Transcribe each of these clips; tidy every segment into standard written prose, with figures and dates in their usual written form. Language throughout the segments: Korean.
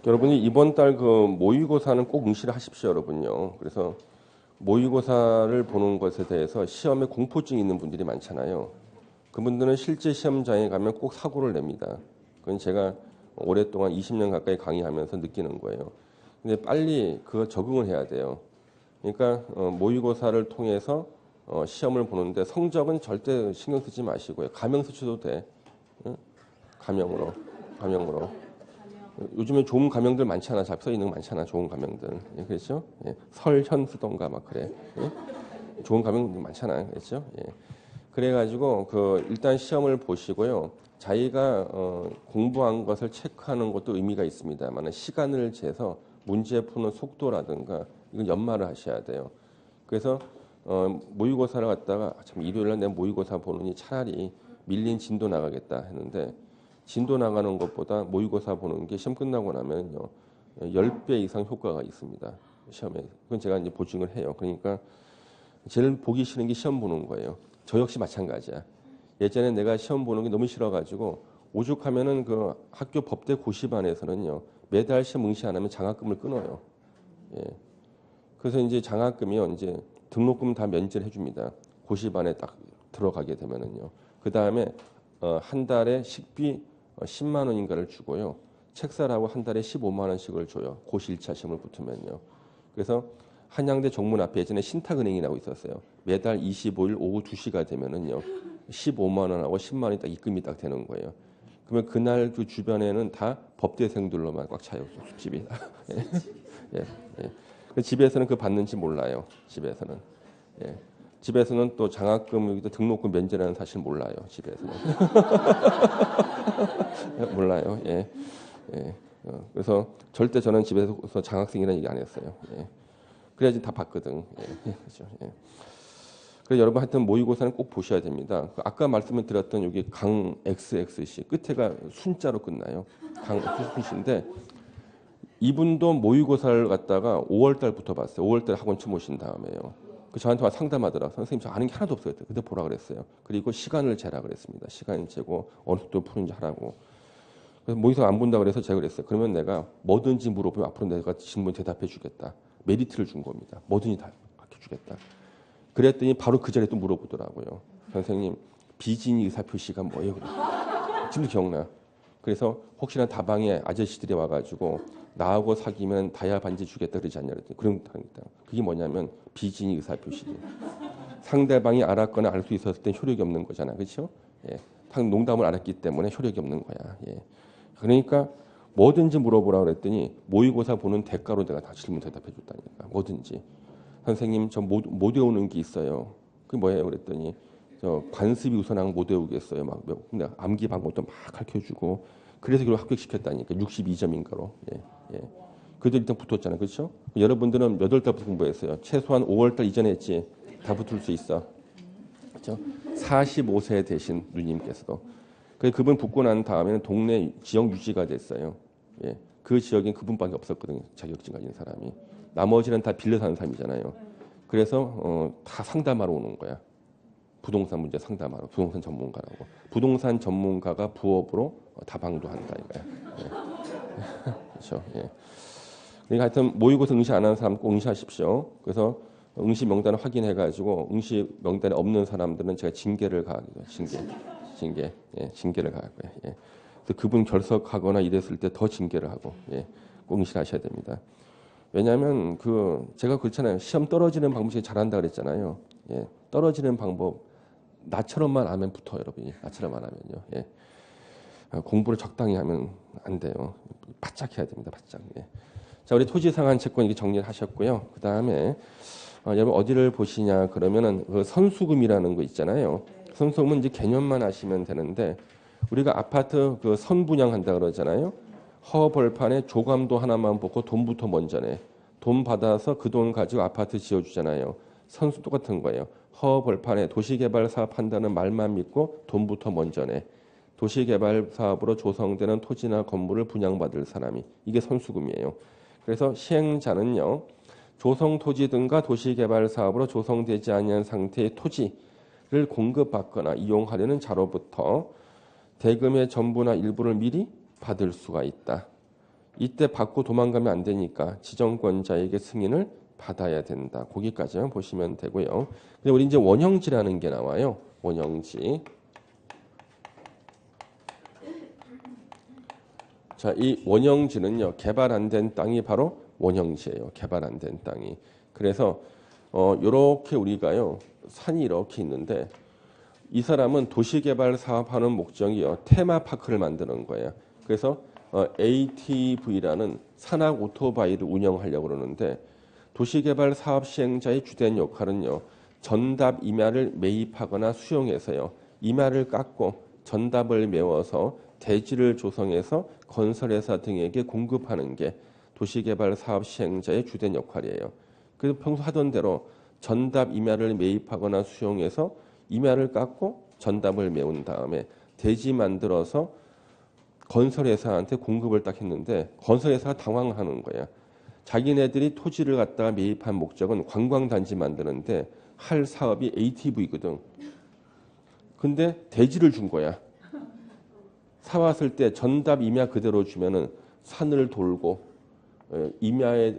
여러분이 이번 달 그 모의고사는 꼭 응시를 하십시오, 여러분요. 그래서 모의고사를 보는 것에 대해서 시험에 공포증이 있는 분들이 많잖아요. 그분들은 실제 시험장에 가면 꼭 사고를 냅니다. 그건 제가 오랫동안 20년 가까이 강의하면서 느끼는 거예요. 근데 빨리 그거 적응을 해야 돼요. 그러니까 모의고사를 통해서 시험을 보는데 성적은 절대 신경 쓰지 마시고요. 가명 쓰셔도 돼. 응? 가명으로. 요즘에 좋은 가명들 많잖아. 잡서 있는 거 많잖아. 좋은 가명들. 예, 그렇죠? 예, 설현 쓰던가 막 그래. 예? 좋은 가명들 많잖아. 그렇죠? 예. 그래가지고 일단 시험을 보시고요. 자기가 공부한 것을 체크하는 것도 의미가 있습니다만 시간을 재서 문제 푸는 속도라든가 이건 연말을 하셔야 돼요. 그래서 모의고사를 갖다가 참 일요일날 내가 모의고사 보느니 차라리 밀린 진도 나가겠다 했는데 진도 나가는 것보다 모의고사 보는 게 시험 끝나고 나면요 10배 이상 효과가 있습니다. 시험에. 그건 제가 이제 보증을 해요. 그러니까 제일 보기 싫은 게 시험 보는 거예요. 저 역시 마찬가지야. 예전에 내가 시험 보는 게 너무 싫어가지고 오죽하면은 그 학교 법대 고시반에서는요 매달 시험 응시 안 하면 장학금을 끊어요. 예. 그래서 이제 장학금이요 이제 등록금 다 면제를 해줍니다. 고시반에 딱 들어가게 되면은요. 그 다음에 한 달에 식비 10만 원인가를 주고요. 책 사라고 한 달에 15만 원씩을 줘요. 고시 1차 시험을 붙으면요. 그래서 한양대 정문 앞에 예전에 신탁은행이라고 있었어요. 매달 25일 오후 2시가 되면은요. 15만 원하고 10만 원이 딱 입금이 딱 되는 거예요. 그러면 그날 그 주변에는 다 법대생들로만 꽉 차요. 집이. 예. 예. 예. 그 집에서는 그 받는지 몰라요. 집에서는. 예. 집에서는 또 장학금, 등록금 면제라는 사실 몰라요. 집에서는. 몰라요. 예. 예. 그래서 절대 저는 집에서 장학생이라는 얘기 안 했어요. 예. 그래야지 다 봤거든. 예. 그렇죠. 예. 그래서 여러분 하여튼 모의고사는 꼭 보셔야 됩니다. 아까 말씀을 드렸던 여기 강 XXC 끝에가 순자로 끝나요. 강 XXC인데 이분도 모의고사를 갖다가 5월 달부터 봤어요. 5월 달 학원 처음 오신 다음에요. 그 저한테 와 상담하더라. 선생님 저 아는 게 하나도 없어요. 그때 보라 그랬어요. 그리고 시간을 재라 그랬습니다. 시간 재고 어느 정도 푸는지 하라고. 그래서 모의고사 안 본다 그래서 제가 그랬어요. 그러면 내가 뭐든지 물어보면 앞으로 내가 질문 대답해 주겠다. 메리트를 준 겁니다. 뭐든지 다 가르쳐 주겠다. 그랬더니 바로 그 자리에 또 물어보더라고요. 선생님 비진이 의사표시가 뭐예요? 지금도 기억나. 그래서 혹시나 다방에 아저씨들이 와가지고 나하고 사귀면 다이아 반지 주겠다 그러지 않냐 그랬더니 그런 겁니다. 그게 뭐냐면 비진이 의사표시. 상대방이 알았거나 알 수 있었을 땐 효력이 없는 거잖아. 그렇죠? 예. 농담을 알았기 때문에 효력이 없는 거야. 예. 그러니까 뭐든지 물어보라 그랬더니 모의고사 보는 대가로 내가 다 질문 대답해 줬다니까. 뭐든지. 선생님 저 못 외우는 게 있어요. 그게 뭐예요? 그랬더니 저 관습이 우선한 못 외우겠어요. 막 근데 암기 방법도 막 가르쳐주고 그래서 결국 합격시켰다니까 62점인가로. 예, 예. 그래도 일단 붙었잖아요. 그렇죠? 여러분들은 몇 월 달부터 공부했어요? 최소한 5월 달 이전에 했지. 다 붙을 수 있어. 그렇죠? 45세 되신 누님께서도. 그분 붙고 난 다음에는 동네 지역 유지가 됐어요. 예. 그 지역엔 그분밖에 없었거든요. 자격증 가진 사람이. 나머지는 다 빌려 사는 사람이잖아요. 그래서 다 상담하러 오는 거야. 부동산 문제 상담하러. 부동산 전문가라고. 부동산 전문가가 부업으로 다방도 한다 이거야. 예. 그렇죠. 예. 그러니까 하여튼 모의고사 응시 안 하는 사람 꼭 응시하십시오. 그래서 응시 명단을 확인해가지고 응시 명단에 없는 사람들은 제가 징계를 가하고요. 징계. 예. 징계를 가하고요. 예. 그분 결석하거나 이랬을 때 더 징계를 하고 예. 꼭 응시를 하셔야 됩니다. 왜냐하면 제가 그렇잖아요. 시험 떨어지는 방법이 잘한다 그랬잖아요. 예. 떨어지는 방법 나처럼만 하면 붙어 여러분이. 나처럼만 하면요. 예. 공부를 적당히 하면 안 돼요. 바짝 해야 됩니다. 바짝. 예. 자, 우리 토지상한 채권 이게 정리를 하셨고요. 그 다음에 여러분 어디를 보시냐 그러면은 그 선수금이라는 거 있잖아요. 선수금은 이제 개념만 하시면 되는데 우리가 아파트 그 선분양한다 그러잖아요. 허벌판에 조감도 하나만 보고 돈부터 먼저 내. 돈 받아서 그 돈 가지고 아파트 지어주잖아요. 선수 똑같은 거예요. 허벌판에 도시개발 사업 한다는 말만 믿고 돈부터 먼저 내. 도시개발 사업으로 조성되는 토지나 건물을 분양받을 사람이. 이게 선수금이에요. 그래서 시행자는요. 조성토지 등과 도시개발 사업으로 조성되지 아니한 상태의 토지를 공급받거나 이용하려는 자로부터 대금의 전부나 일부를 미리 받을 수가 있다. 이때 받고 도망가면 안 되니까 지정권자에게 승인을 받아야 된다. 거기까지만 보시면 되고요. 근데 우리 이제 원형지라는 게 나와요. 원형지. 자, 이 원형지는요, 개발 안 된 땅이 바로 원형지예요. 개발 안 된 땅이. 그래서 요렇게 우리가요, 산이 이렇게 있는데 이 사람은 도시개발 사업하는 목적이요, 테마파크를 만드는 거예요. 그래서 ATV라는 산악 오토바이를 운영하려고 그러는데 도시개발 사업 시행자의 주된 역할은요, 전답 임야를 매입하거나 수용해서요, 임야를 깎고 전답을 메워서 대지를 조성해서 건설회사 등에게 공급하는 게 도시개발 사업 시행자의 주된 역할이에요. 그래서 평소 하던 대로 전답 임야를 매입하거나 수용해서 임야를 깎고 전답을 메운 다음에 대지 만들어서 건설회사한테 공급을 딱 했는데 건설회사가 당황하는 거야. 자기네들이 토지를 갖다가 매입한 목적은 관광단지 만드는데 할 사업이 ATV거든. 근데 대지를 준 거야. 사왔을 때 전답 임야 그대로 주면은 산을 돌고 임야에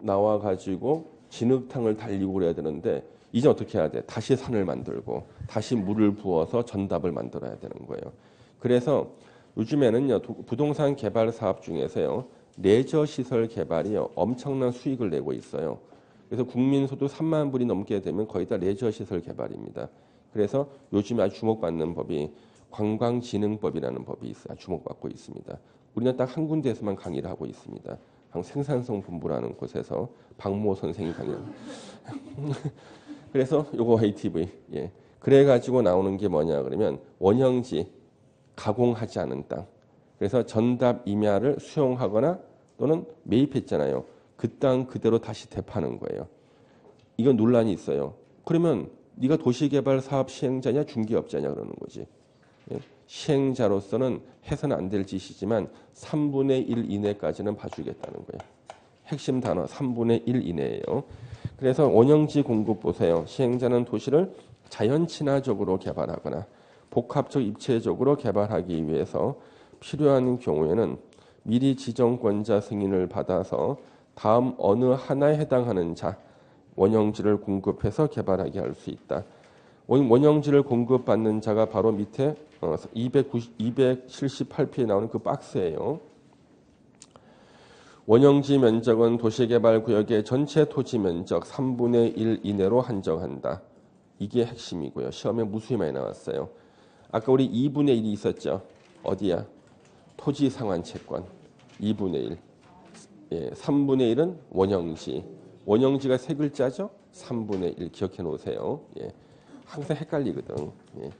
나와 가지고 진흙탕을 달리고 그래야 되는데 이제 어떻게 해야 돼? 다시 산을 만들고 다시 물을 부어서 전답을 만들어야 되는 거예요. 그래서 요즘에는요, 부동산 개발 사업 중에서요, 레저 시설 개발이요, 엄청난 수익을 내고 있어요. 그래서 국민 소득 3만 불이 넘게 되면 거의 다 레저 시설 개발입니다. 그래서 요즘에 아주 주목받는 법이 관광진흥법이라는 법이 있어요. 주목받고 있습니다. 우리는 딱 한 군데에서만 강의를 하고 있습니다. 생산성 본부라는 곳에서 박모 선생이 강의를. 그래서 요거 ATV. 예. 그래 가지고 나오는 게 뭐냐 그러면 원형지, 가공하지 않은 땅. 그래서 전답 임야를 수용하거나 또는 매입했잖아요. 그 땅 그대로 다시 되파는 거예요. 이건 논란이 있어요. 그러면 네가 도시개발 사업 시행자냐 중개업자냐 그러는 거지. 예. 시행자로서는 해서는 안 될 짓이지만 3분의 1 이내까지는 봐주겠다는 거예요. 핵심 단어 3분의 1 이내예요. 그래서 원형지 공급 보세요. 시행자는 도시를 자연 친화적으로 개발하거나 복합적 입체적으로 개발하기 위해서 필요한 경우에는 미리 지정권자 승인을 받아서 다음 어느 하나에 해당하는 자 원형지를 공급해서 개발하게 할 수 있다. 원형지를 공급받는 자가 바로 밑에 278페이지에 나오는 그 박스예요. 원형지 면적은 도시개발구역의 전체 토지 면적 3분의 1 이내로 한정한다. 이게 핵심이고요. 시험에 무수히 많이 나왔어요. 아까 우리 2분의 1이 있었죠. 어디야? 토지 상환 채권 2분의 1. 예, 3분의 1은 원형지. 원형지가 세 글자죠. 3분의 1 기억해 놓으세요. 예, 항상 헷갈리거든. 예.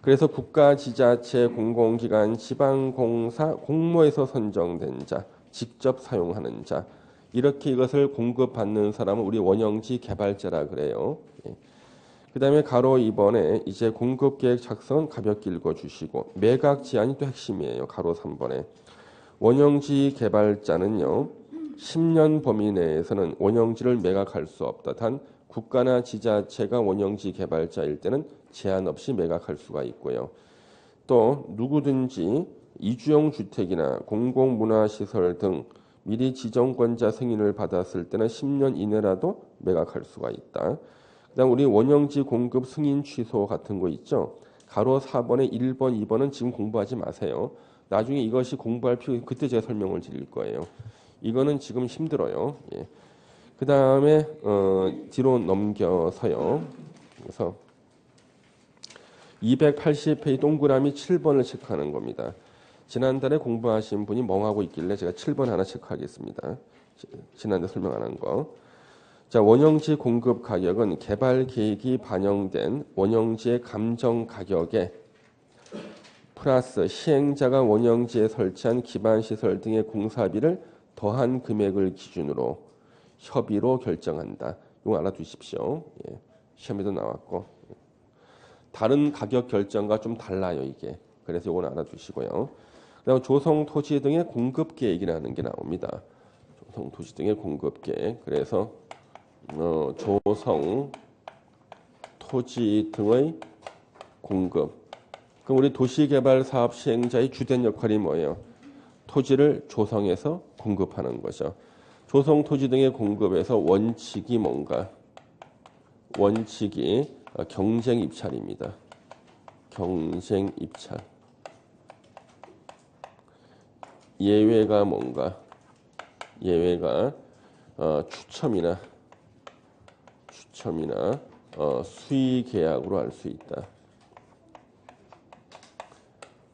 그래서 국가, 지자체, 공공기관, 지방공사, 공모에서 선정된 자, 직접 사용하는 자, 이렇게 이것을 공급받는 사람은 우리 원형지 개발자라 그래요. 예. 그 다음에 가로 2번에 이제 공급계획 작성은 가볍게 읽어주시고 매각 제한이 또 핵심이에요. 가로 3번에 원형지 개발자는요, 10년 범위 내에서는 원형지를 매각할 수 없다. 단 국가나 지자체가 원형지 개발자일 때는 제한 없이 매각할 수가 있고요. 또 누구든지 이주용 주택이나 공공문화시설 등 미리 지정권자 승인을 받았을 때는 10년 이내라도 매각할 수가 있다. 그다음 우리 원형지 공급 승인 취소 같은 거 있죠. 가로 4번에 1번, 2번은 지금 공부하지 마세요. 나중에 이것이 공부할 필요 그때 제가 설명을 드릴 거예요. 이거는 지금 힘들어요. 예. 그 다음에 뒤로 넘겨서요. 그래서 280페이지 동그라미 7번을 체크하는 겁니다. 지난달에 공부하신 분이 멍하고 있길래 제가 7번 하나 체크하겠습니다. 지난달 설명 안 한 거. 자, 원형지 공급 가격은 개발 계획이 반영된 원형지의 감정 가격에 플러스 시행자가 원형지에 설치한 기반시설 등의 공사비를 더한 금액을 기준으로 협의로 결정한다. 이거 알아두십시오. 예, 시험에도 나왔고 다른 가격 결정과 좀 달라요 이게. 그래서 이건 알아두시고요. 그다음 조성 토지 등의 공급 계획이라는 게 나옵니다. 조성 토지 등의 공급 계획. 그래서 조성 토지 등의 공급. 그럼 우리 도시개발 사업 시행자의 주된 역할이 뭐예요? 토지를 조성해서 공급하는 거죠. 조성 토지 등의 공급에서 원칙이 뭔가? 원칙이 경쟁 입찰입니다. 경쟁 입찰. 예외가 뭔가? 예외가 추첨이나 수의 계약으로 할 수 있다.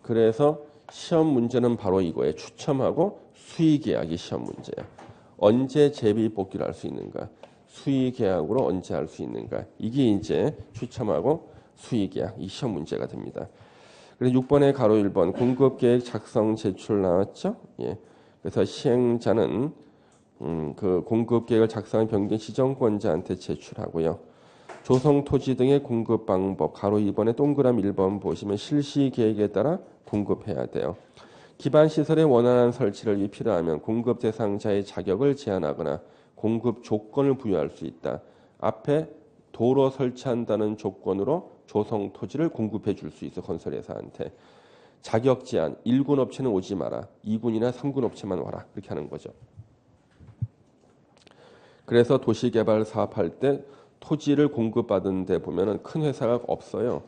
그래서 시험 문제는 바로 이거예요. 추첨하고 수의 계약이 시험 문제야. 언제 제비 뽑기를 할 수 있는가? 수의 계약으로 언제 할 수 있는가? 이게 이제 추첨하고 수의 계약 이 시험 문제가 됩니다. 그래서 6번에 가로 1번 공급 계획 작성 제출 나왔죠? 예. 그래서 시행자는 그 공급 계획을 작성한 변경 지정권자한테 제출하고요. 조성 토지 등의 공급 방법 가로 2번에 동그라미 1번 보시면 실시 계획에 따라 공급해야 돼요. 기반 시설의 원활한 설치를 위해 필요하면 공급 대상자의 자격을 제한하거나 공급 조건을 부여할 수 있다. 앞에 도로 설치한다는 조건으로 조성 토지를 공급해 줄 수 있어 건설회사한테. 자격 제한 1군 업체는 오지 마라. 2군이나 3군 업체만 와라. 그렇게 하는 거죠. 그래서 도시개발 사업할 때 토지를 공급받은 데 보면은 큰 회사가 없어요.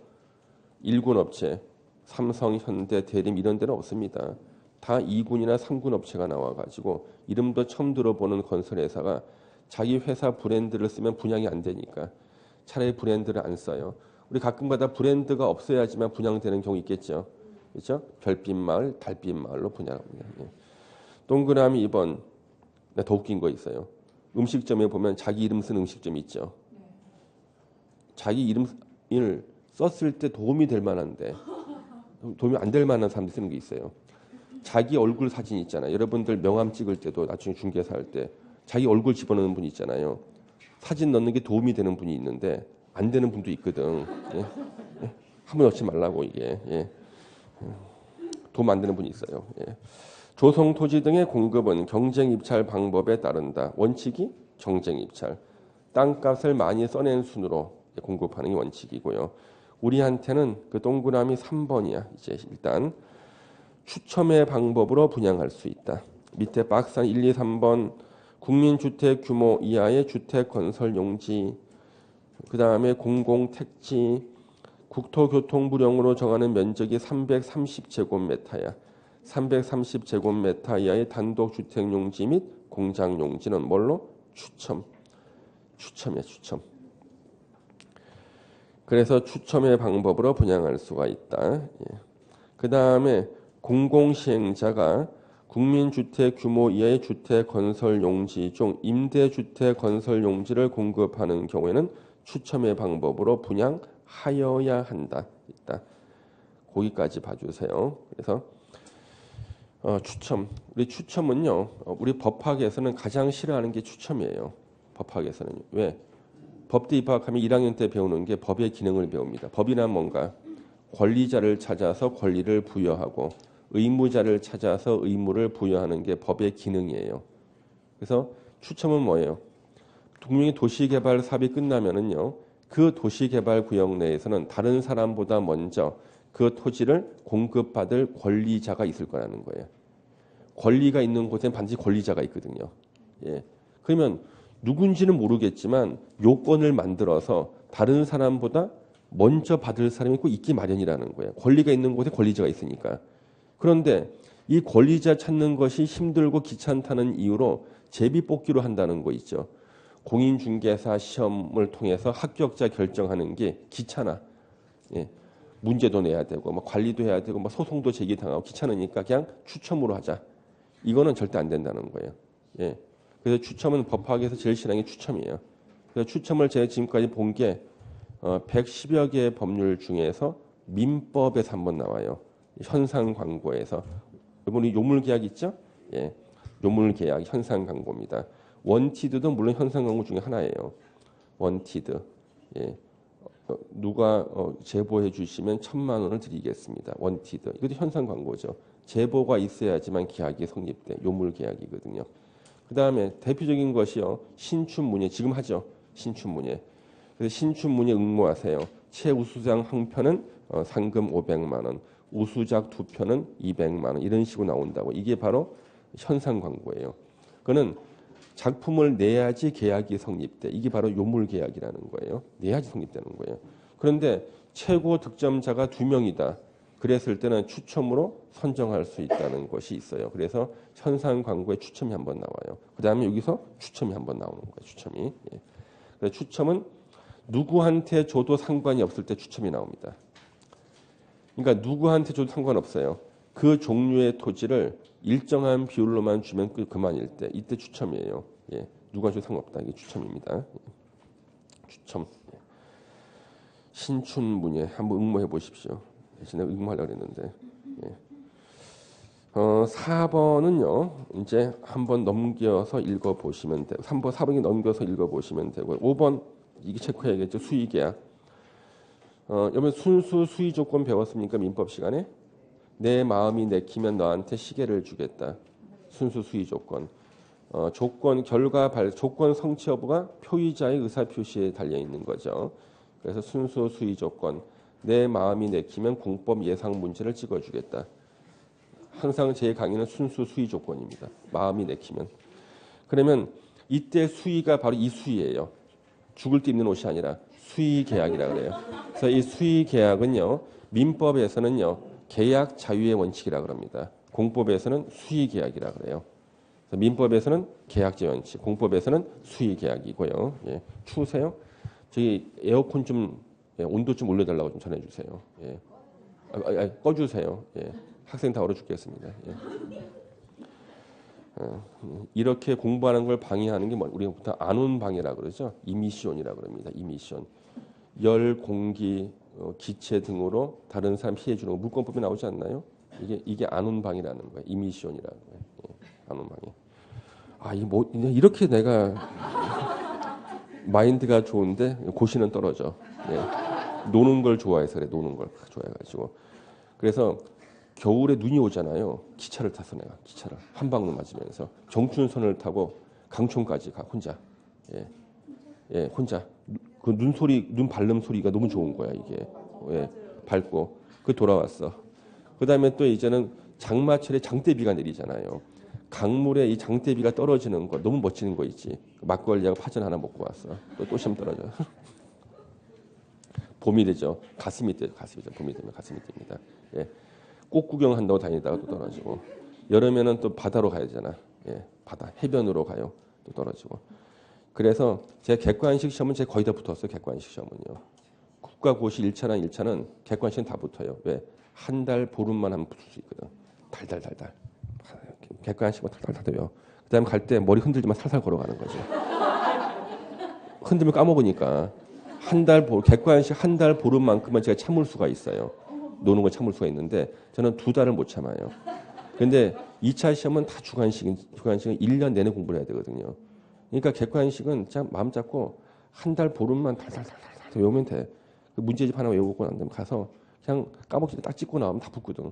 1군 업체, 삼성, 현대, 대림 이런 데는 없습니다. 다 2군이나 3군 업체가 나와가지고 이름도 처음 들어보는 건설회사가 자기 회사 브랜드를 쓰면 분양이 안 되니까 차라리 브랜드를 안 써요. 우리 가끔가다 브랜드가 없어야지만 분양되는 경우 있겠죠. 그렇죠? 별빛마을, 달빛마을로 분양합니다. 예. 동그라미 2번. 더 웃긴 거 있어요. 음식점에 보면 자기 이름 쓴 음식점 있죠. 자기 이름을 썼을 때 도움이 될 만한데 도움이 안 될 만한 사람들이 쓰는 게 있어요. 자기 얼굴 사진 있잖아요. 여러분들 명함 찍을 때도 나중에 중개사 할 때 자기 얼굴 집어넣는 분 있잖아요. 사진 넣는 게 도움이 되는 분이 있는데 안 되는 분도 있거든. 예? 예? 한번 넣지 말라고 이게. 예? 도움 안 되는 분이 있어요. 예. 조성 토지 등의 공급은 경쟁 입찰 방법에 따른다. 원칙이 경쟁 입찰. 땅값을 많이 써낸 순으로 공급하는 게 원칙이고요. 우리한테는 그 동그라미 3번이야. 이제 일단 추첨의 방법으로 분양할 수 있다. 밑에 박스 1, 2, 3번 국민주택 규모 이하의 주택 건설 용지, 그 다음에 공공택지, 국토교통부령으로 정하는 면적이 330제곱미터야. 330제곱미터 이하의 단독주택 용지 및 공장 용지는 뭘로? 추첨이야, 추첨. 그래서 추첨의 방법으로 분양할 수가 있다. 예. 그 다음에 공공시행자가 국민주택 규모 이하의 주택 건설 용지 중 임대주택 건설 용지를 공급하는 경우에는 추첨의 방법으로 분양하여야 한다. 있다. 거기까지 봐주세요. 그래서 추첨. 우리 추첨은요. 우리 법학에서는 가장 싫어하는 게 추첨이에요. 법학에서는. 왜? 법대 입학하면 1학년 때 배우는 게 법의 기능을 배웁니다. 법이란 뭔가? 권리자를 찾아서 권리를 부여하고 의무자를 찾아서 의무를 부여하는 게 법의 기능이에요. 그래서 추첨은 뭐예요? 분명히 도시개발 사업이 끝나면은요. 그 도시개발 구역 내에서는 다른 사람보다 먼저 그 토지를 공급받을 권리자가 있을 거라는 거예요. 권리가 있는 곳엔 반드시 권리자가 있거든요. 예. 그러면 누군지는 모르겠지만 요건을 만들어서 다른 사람보다 먼저 받을 사람이 꼭 있기 마련이라는 거예요. 권리가 있는 곳에 권리자가 있으니까. 그런데 이 권리자 찾는 것이 힘들고 귀찮다는 이유로 제비뽑기로 한다는 거 있죠. 공인중개사 시험을 통해서 합격자 결정하는 게 귀찮아. 예. 문제도 내야 되고 뭐 관리도 해야 되고 뭐 소송도 제기당하고 귀찮으니까 그냥 추첨으로 하자. 이거는 절대 안 된다는 거예요. 예. 그래서 추첨은 법학에서 제일 싫어하는 게 추첨이에요. 그래서 추첨을 제가 지금까지 본 게 110여 개의 법률 중에서 민법에서 한번 나와요. 현상 광고에서. 이번에 요물 계약 있죠? 예. 요물 계약 현상 광고입니다. 원티드도 물론 현상 광고 중에 하나예요. 원티드. 예. 누가 제보해 주시면 1,000만 원을 드리겠습니다. 원티드. 이것도 현상 광고죠. 제보가 있어야지만 계약이 성립돼. 요물 계약이거든요. 그 다음에 대표적인 것이요. 신춘문예. 지금 하죠. 신춘문예. 그래서 신춘문예 응모하세요. 최우수상 한 편은 상금 500만 원. 우수작 2편은 200만 원 이런 식으로 나온다고. 이게 바로 현상 광고예요. 그거는 작품을 내야지 계약이 성립돼. 이게 바로 요물 계약이라는 거예요. 내야지 성립되는 거예요. 그런데 최고 득점자가 2명이다. 그랬을 때는 추첨으로 선정할 수 있다는 것이 있어요. 그래서 현상 광고에 추첨이 한번 나와요. 그 다음에 여기서 추첨이 한번 나오는 거예요. 추첨이. 예. 그래서 추첨은 누구한테 줘도 상관이 없을 때 추첨이 나옵니다. 그러니까 누구한테 줘도 상관없어요. 그 종류의 토지를 일정한 비율로만 주면 그만일 때 이때 추첨이에요. 예. 누구한테 줘도 상관없다. 이게 추첨입니다. 예. 추첨. 예. 신춘문예 한번 응모해 보십시오. 대신에 응모하려고 했는데. 예. 4번은요. 이제 한번 넘겨서 읽어보시면 되고 3번, 4번이 넘겨서 읽어보시면 되고 5번 이게 체크해야겠죠. 수의계약. 여러분 순수 수의 조건 배웠습니까? 민법 시간에? 내 마음이 내키면 너한테 시계를 주겠다. 순수 수의 조건. 조건 결과 조건 성취 여부가 표의자의 의사 표시에 달려 있는 거죠. 그래서 순수 수의 조건. 내 마음이 내키면 공법 예상 문제를 찍어주겠다. 항상 제 강의는 순수 수의 조건입니다. 마음이 내키면. 그러면 이때 수의가 바로 이 수의예요. 죽을 때 입는 옷이 아니라 수의 계약이라 그래요. 그래서 이 수의 계약은요. 민법에서는요. 계약 자유의 원칙이라 그럽니다. 공법에서는 수의 계약이라 그래요. 그래서 민법에서는 계약자의 원칙, 공법에서는 수의 계약이고요. 예. 추우세요? 저기 에어컨 좀 온도 좀 올려달라고 좀 전해주세요. 예. 꺼주세요. 예. 학생 다 얼어 죽겠습니다. 예. 이렇게 공부하는 걸 방해하는 게 우리가 보통 안온방해라 그러죠. 이미시온이라 그럽니다. 이미시온. 열, 공기, 기체 등으로 다른 사람 피해 주는 거 물권법에 나오지 않나요? 이게 안온방해라는 거예요. 이미시온이라는 거예요. 예. 안온방해. 아, 이렇게 내가 마인드가 좋은데 고시는 떨어져. 예. 노는 걸 좋아해서 그래. 노는 걸 좋아해가지고. 그래서 겨울에 눈이 오잖아요. 기차를 타서 내가 기차를 한 방울 맞으면서 정춘선을 타고 강촌까지 가 혼자. 예, 예, 혼자. 그 눈 발음 소리가 너무 좋은 거야 이게. 예, 밝고 그 돌아왔어. 그 다음에 또 이제는 장마철에 장대비가 내리잖아요. 강물에 이 장대비가 떨어지는 거 너무 멋지는 거 있지. 막걸리하고 파전 하나 먹고 왔어. 또 시험 떨어져. 봄이 되죠. 가슴이 돼. 봄이 되면 가슴이 됩니다. 예. 꽃 구경한다고 다니다가 또 떨어지고 여름에는 또 바다로 가야 되잖아. 예, 바다 해변으로 가요. 또 떨어지고. 그래서 제 객관식 시험은 제가 거의 다 붙었어요. 객관식 시험은요. 국가고시 1차는 객관식은 다 붙어요. 왜? 한 달 보름만 하면 붙을 수 있거든. 달달달달. 객관식은 달달달달 외워. 그다음에 갈 때 머리 흔들지만 살살 걸어가는 거죠. 흔들면 까먹으니까 객관식 한 달 보름만큼은 제가 참을 수가 있어요. 노는 걸 참을 수가 있는데 저는 2달을 못 참아요. 근데 2차 시험은 다 주관식은 1년 내내 공부를 해야 되거든요. 그러니까 객관식은 참 마음 잡고 한 달 보름만 달달달달 외우면 돼. 그 문제집 하나 외우고 난 다음에 가서 그냥 까먹기 딱 찍고 나오면 다 붙거든.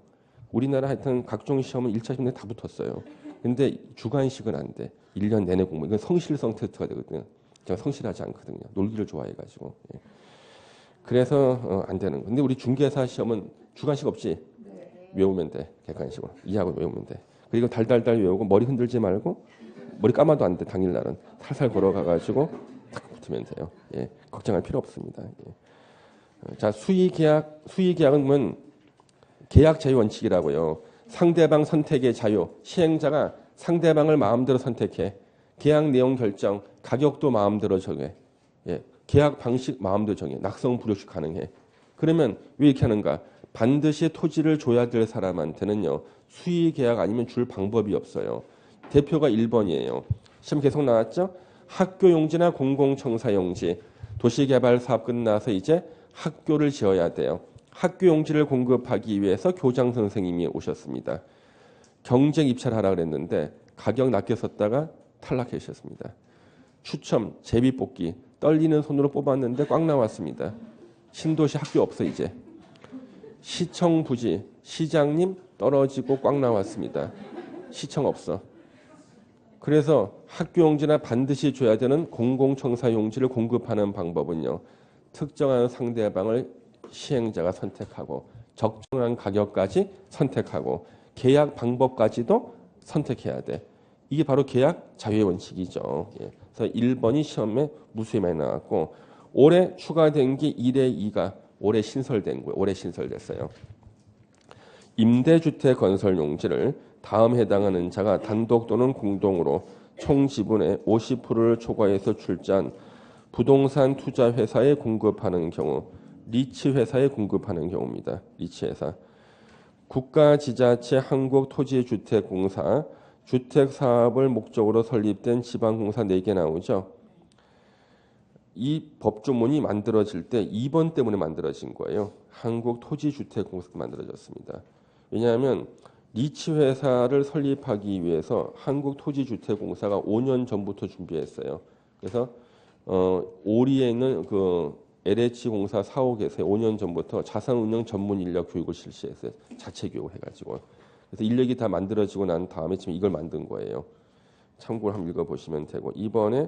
우리나라 하여튼 각종 시험은 1차 시험 내에 다 붙었어요. 근데 주관식은 안 돼. 1년 내내 공부. 이건 성실성 테스트가 되거든요. 제가 성실하지 않거든요. 놀기를 좋아해가지고. 예. 그래서 안 되는 거. 근데 우리 중개사 시험은 주관식 없지? 네. 외우면 돼. 객관식으로. 이해하고 외우면 돼. 그리고 달달달 외우고 머리 흔들지 말고 머리 감아도 안 돼. 당일날은. 살살 걸어가가지고 탁 붙으면 돼요. 예. 걱정할 필요 없습니다. 예. 자, 수의계약은 뭐 계약 자유 원칙이라고요. 상대방 선택의 자유. 시행자가 상대방을 마음대로 선택해. 계약 내용 결정, 가격도 마음대로 정해. 예. 계약 방식 마음대로 정해. 낙성 불효시 가능해. 그러면 왜 이렇게 하는가? 반드시 토지를 줘야 될 사람한테는요. 수의 계약 아니면 줄 방법이 없어요. 대표가 1번이에요. 시험 계속 나왔죠? 학교 용지나 공공청사 용지. 도시개발 사업 끝나서 이제 학교를 지어야 돼요. 학교 용지를 공급하기 위해서 교장 선생님이 오셨습니다. 경쟁 입찰 하라 그랬는데 가격 낮게 썼다가 탈락하셨습니다. 추첨, 제비뽑기. 떨리는 손으로 뽑았는데 꽉 나왔습니다. 신도시 학교 없어 이제. 시청 부지, 시장님 떨어지고 꽉 나왔습니다. 시청 없어. 그래서 학교 용지나 반드시 줘야 되는 공공청사 용지를 공급하는 방법은요. 특정한 상대방을 시행자가 선택하고 적정한 가격까지 선택하고 계약 방법까지도 선택해야 돼. 이게 바로 계약 자유의 원칙이죠. 예. 그래서 1번이 시험에 무수히 많이 나왔고 올해 추가된 게 1의 2가 올해 신설된 거예요. 올해 신설됐어요. 임대주택 건설 용지를 다음 해당하는 자가 단독 또는 공동으로 총 지분의 50%를 초과해서 출자한 부동산 투자 회사에 공급하는 경우, 리츠 회사에 공급하는 경우입니다. 리츠 회사. 국가지자체 한국토지주택공사 주택사업을 목적으로 설립된 지방공사 4개 나오죠. 이 법조문이 만들어질 때 2번 때문에 만들어진 거예요. 한국토지주택공사가 만들어졌습니다. 왜냐하면 리츠 회사를 설립하기 위해서 한국토지주택공사가 5년 전부터 준비했어요. 그래서 오리에 있는 그 LH 공사 사옥에서 5년 전부터 자산운용 전문 인력 교육을 실시했어요. 자체 교육을 해가지고. 그래서 인력이 다 만들어지고 난 다음에 지금 이걸 만든 거예요. 참고를 한번 읽어보시면 되고 이번에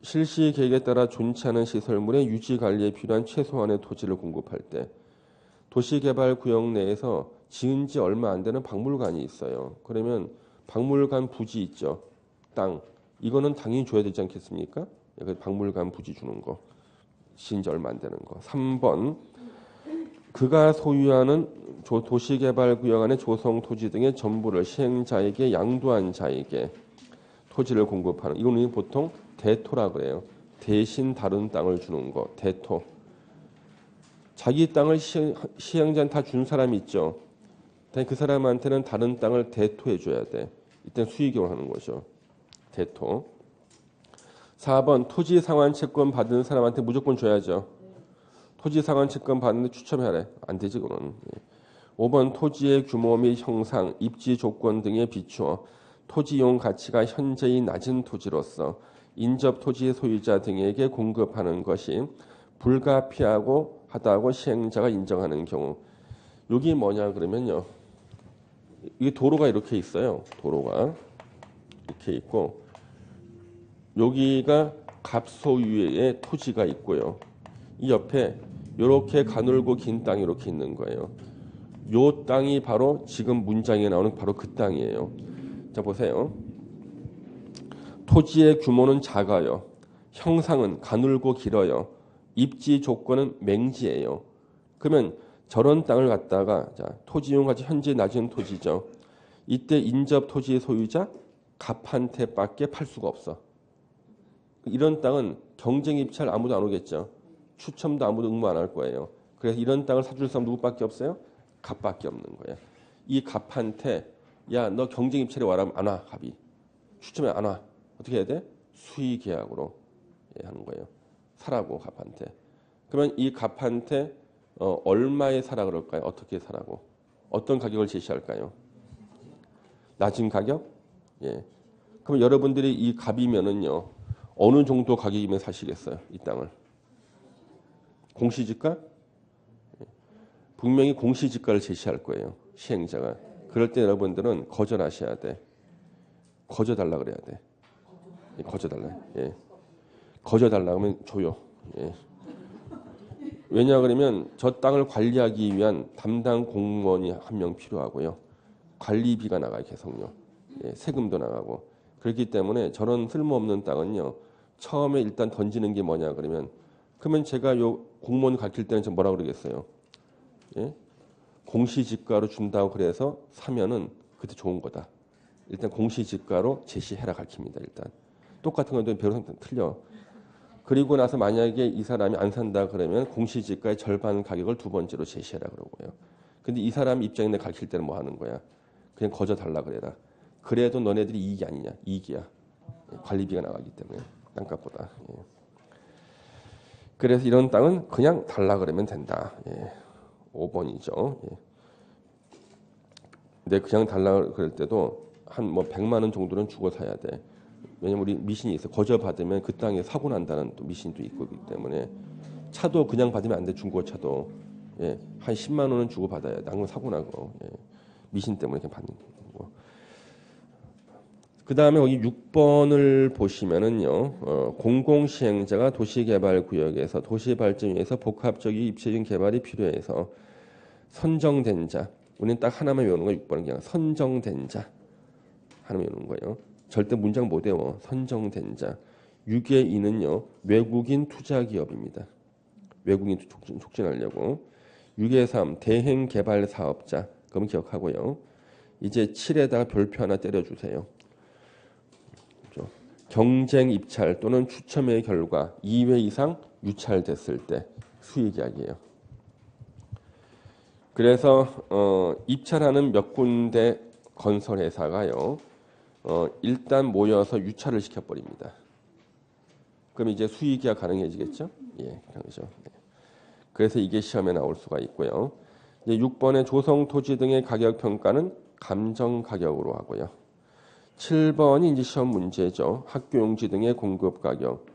실시 계획에 따라 존치 않은 시설물의 유지 관리에 필요한 최소한의 토지를 공급할 때 도시개발구역 내에서 지은 지 얼마 안 되는 박물관이 있어요. 그러면 박물관 부지 있죠. 땅. 이거는 당연히 줘야 되지 않겠습니까? 박물관 부지 주는 거. 지은 지 얼마 안 되는 거. 3번. 그가 소유하는 도시개발구역 안의 조성 토지 등의 전부를 시행자에게 양도한 자에게 토지를 공급하는 이거는 보통 대토라 그래요. 대신 다른 땅을 주는 거. 대토. 자기 땅을 시행자는 다 준 사람이 있죠. 그 사람한테는 다른 땅을 대토해 줘야 돼. 이때 수익을 하는 거죠. 대토. 4번 토지 상환 채권 받은 사람한테 무조건 줘야죠. 토지 상환 채권 받는데 추첨하래. 안 되지 그건. 5번 토지의 규모 및 형상, 입지 조건 등에 비추어 토지용 가치가 현재의 낮은 토지로서 인접 토지 소유자 등에게 공급하는 것이 불가피하고 하다고 시행자가 인정하는 경우. 여기 뭐냐 그러면요. 이게 도로가 이렇게 있어요. 도로가 이렇게 있고 여기가 갑소유의 토지가 있고요. 이 옆에 이렇게 가늘고 긴 땅이 이렇게 있는 거예요. 요 땅이 바로 지금 문장에 나오는 바로 그 땅이에요. 자 보세요. 토지의 규모는 작아요. 형상은 가늘고 길어요. 입지 조건은 맹지예요. 그러면 저런 땅을 갖다가 자, 토지용 가치 현재 낮은 토지죠. 이때 인접 토지 소유자 갑한테밖에 팔 수가 없어. 이런 땅은 경쟁 입찰 아무도 안 오겠죠. 추첨도 아무도 응모 안 할 거예요. 그래서 이런 땅을 사줄 사람 누구밖에 없어요? 갑밖에 없는 거예요. 이 갑한테 야, 너 경쟁 입찰에 와라 안 와. 갑이. 추첨에 안 와. 어떻게 해야 돼? 수의 계약으로 하는 거예요. 사라고 갑한테. 그러면 이 갑한테 얼마에 사라 그럴까요? 어떻게 사라고? 어떤 가격을 제시할까요? 낮은 가격? 예. 그럼 여러분들이 이 갑이면은요 어느 정도 가격이면 사시겠어요? 이 땅을 공시지가? 분명히 공시지가를 제시할 거예요. 시행자가. 그럴 때 여러분들은 거절하셔야 돼. 거저달라 그래야 돼. 거저달라. 예. 거저달라 하면 줘요. 예. 왜냐 그러면 저 땅을 관리하기 위한 담당 공무원이 한 명 필요하고요. 관리비가 나가요. 계속요. 예. 세금도 나가고. 그렇기 때문에 저런 쓸모없는 땅은요. 처음에 일단 던지는 게 뭐냐 그러면 그러면 제가 요 공무원 가르칠 때는 뭐라 그러겠어요? 예? 공시지가로 준다고 그래서 사면은 그때 좋은 거다. 일단 공시지가로 제시해라 가르칩니다. 일단 똑같은 건데 변호사한테 틀려. 그리고 나서 만약에 이 사람이 안 산다 그러면 공시지가의 절반 가격을 두 번째로 제시해라 그러고요. 근데 이 사람 입장인데 가르칠 때는 뭐 하는 거야? 그냥 거저 달라 그래라. 그래도 너네들이 이익이 아니냐? 이익이야. 관리비가 나가기 때문에 땅값보다. 예. 그래서 이런 땅은 그냥 달라 그러면 된다. 예. 5번이죠. 예. 근데 그냥 달라 그럴 때도 한 뭐 100만 원 정도는 주고 사야 돼. 왜냐면 우리 미신이 있어. 거저 받으면 그 땅에 사고 난다는 또 미신도 있고 그렇기 때문에 차도 그냥 받으면 안 돼. 중고차도. 예. 한 10만 원은 주고 받아야 돼. 난 사고 나고. 예. 미신 때문에 그냥 받는 거고. 그다음에 거기 6번을 보시면은요. 공공시행자가 도시개발구역에서 도시발전위에서 복합적인 입체적인 개발이 필요해서 선정된 자. 우리는 딱 하나만 외우는 거 6번은 그냥 선정된 자. 하나만 외우는 거예요. 절대 문장 못 외워. 선정된 자. 6의 2는요. 외국인 투자기업입니다. 외국인 촉진하려고. 6의 3 대행 개발 사업자. 그럼 기억하고요. 이제 7에다가 별표 하나 때려주세요. 경쟁 입찰 또는 추첨의 결과 2회 이상 유찰됐을 때 수익이야기예요. 그래서 입찰하는 몇 군데 건설회사가요. 일단 모여서 유찰을 시켜버립니다. 그럼 이제 수익이야 가능해지겠죠? 예, 그렇죠. 그래서 이게 시험에 나올 수가 있고요. 이제 6번의 조성 토지 등의 가격 평가는 감정 가격으로 하고요. 7번이 이제 시험 문제죠. 학교용지 등의 공급 가격.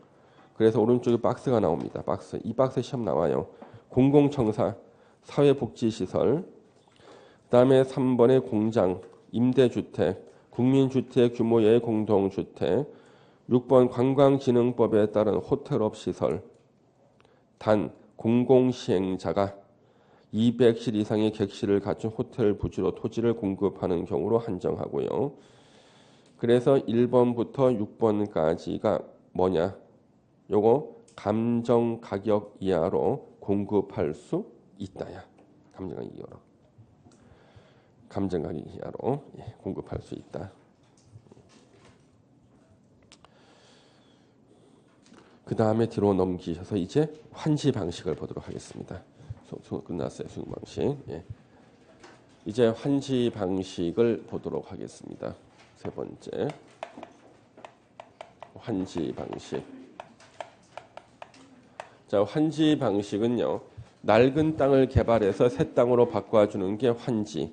그래서 오른쪽에 박스가 나옵니다. 박스. 이 박스에 시험 나와요. 공공청사, 사회복지시설. 그다음에 3번의 공장, 임대주택, 국민주택 규모의 공동주택. 6번 관광진흥법에 따른 호텔업 시설. 단 공공시행자가 200실 이상의 객실을 갖춘 호텔 부지로 토지를 공급하는 경우로 한정하고요. 그래서 1번부터 6번까지가 뭐냐? 요거 감정 가격 이하로 공급할 수 있다야. 감정 가격 이하로. 감정 가격 이하로 공급할 수 있다. 그 다음에 뒤로 넘기셔서 이제 환지 방식을 보도록 하겠습니다. 끝났어요. 수능 방식. 예. 이제 환지 방식을 보도록 하겠습니다. 세 번째, 환지 방식. 자, 환지 방식은요. 낡은 땅을 개발해서 새 땅으로 바꿔주는 게 환지.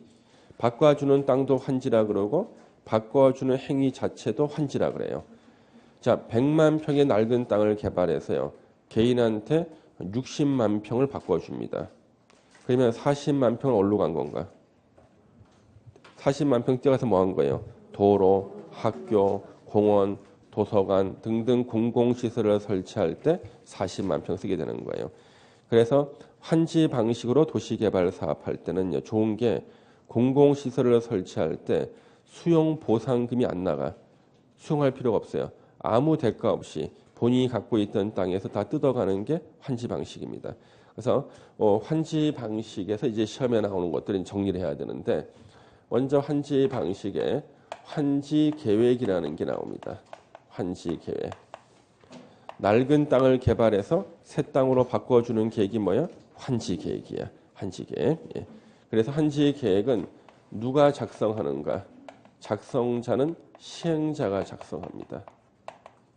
바꿔주는 땅도 환지라 그러고 바꿔주는 행위 자체도 환지라 그래요. 자, 100만 평의 낡은 땅을 개발해서요. 개인한테 60만 평을 바꿔줍니다. 그러면 40만 평은 어디로 간 건가? 40만 평 뛰어가서 뭐 한 거예요? 도로, 학교, 공원, 도서관 등등 공공시설을 설치할 때 40만 평 쓰게 되는 거예요. 그래서 환지 방식으로 도시개발 사업할 때는요. 좋은 게 공공시설을 설치할 때 수용 보상금이 안 나가. 수용할 필요가 없어요. 아무 대가 없이 본인이 갖고 있던 땅에서 다 뜯어가는 게 환지 방식입니다. 그래서 환지 방식에서 이제 시험에 나오는 것들은 정리를 해야 되는데 먼저 환지 방식에 환지 계획이라는 게 나옵니다. 환지 계획. 낡은 땅을 개발해서 새 땅으로 바꿔주는 계획이 뭐야? 환지 계획이야. 환지 계획. 예. 그래서 환지 계획은 누가 작성하는가? 작성자는 시행자가 작성합니다.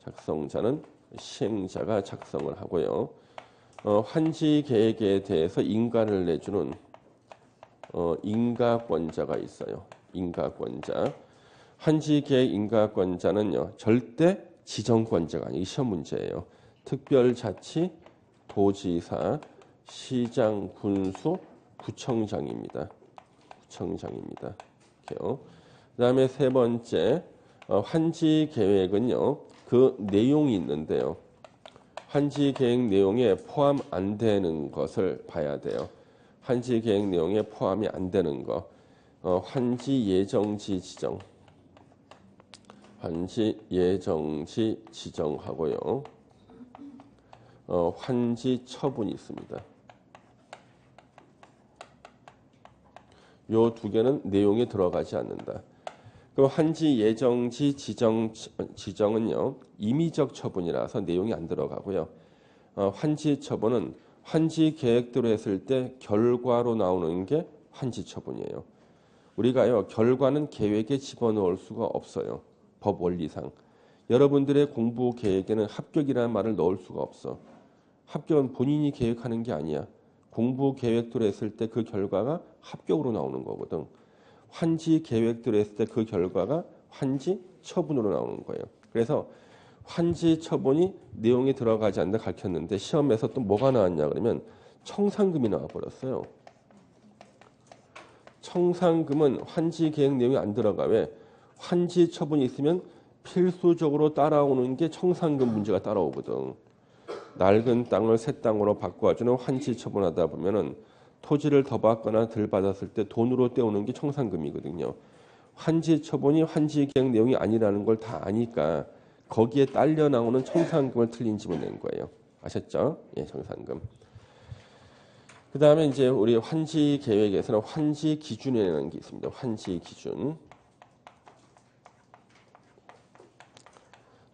작성자는 시행자가 작성을 하고요. 환지 계획에 대해서 인가를 내주는 인가권자가 있어요. 인가권자. 환지 계획 인가권자는요. 절대 지정권자가 아니고 시험 문제예요. 특별자치, 도지사, 시장, 군수, 구청장입니다. 구청장입니다. 이렇게요. 그다음에 세 번째 환지 계획은요. 그 내용이 있는데요. 환지 계획 내용에 포함 안 되는 것을 봐야 돼요. 환지 계획 내용에 포함이 안 되는 거. 환지 예정지 지정. 환지 예정지 지정하고요. 환지 처분이 있습니다. 요 두 개는 내용에 들어가지 않는다. 그럼 환지 예정지 지정은요. 임의적 처분이라서 내용이 안 들어가고요. 환지 처분은 환지 계획대로 했을 때 결과로 나오는 게 환지 처분이에요. 우리가요. 결과는 계획에 집어넣을 수가 없어요. 법 원리상. 여러분들의 공부 계획에는 합격이라는 말을 넣을 수가 없어. 합격은 본인이 계획하는 게 아니야. 공부 계획대로 했을 때 그 결과가 합격으로 나오는 거거든. 환지 계획대로 했을 때 그 결과가 환지 처분으로 나오는 거예요. 그래서 환지 처분이 내용이 들어가지 않는다 가르쳤는데 시험에서 또 뭐가 나왔냐 그러면 청산금이 나와버렸어요. 청산금은 환지 계획 내용이 안 들어가. 왜? 환지 처분이 있으면 필수적으로 따라오는 게 청산금 문제가 따라오거든. 낡은 땅을 새 땅으로 바꿔주는 환지 처분하다 보면은 토지를 더 받거나 덜 받았을 때 돈으로 떼오는 게 청산금이거든요. 환지 처분이 환지 계약 내용이 아니라는 걸 다 아니까 거기에 딸려 나오는 청산금을 틀린 집을 낸 거예요. 아셨죠? 예, 청산금. 그 다음에 이제 우리 환지 계획에서는 환지 기준이라는 게 있습니다. 환지 기준.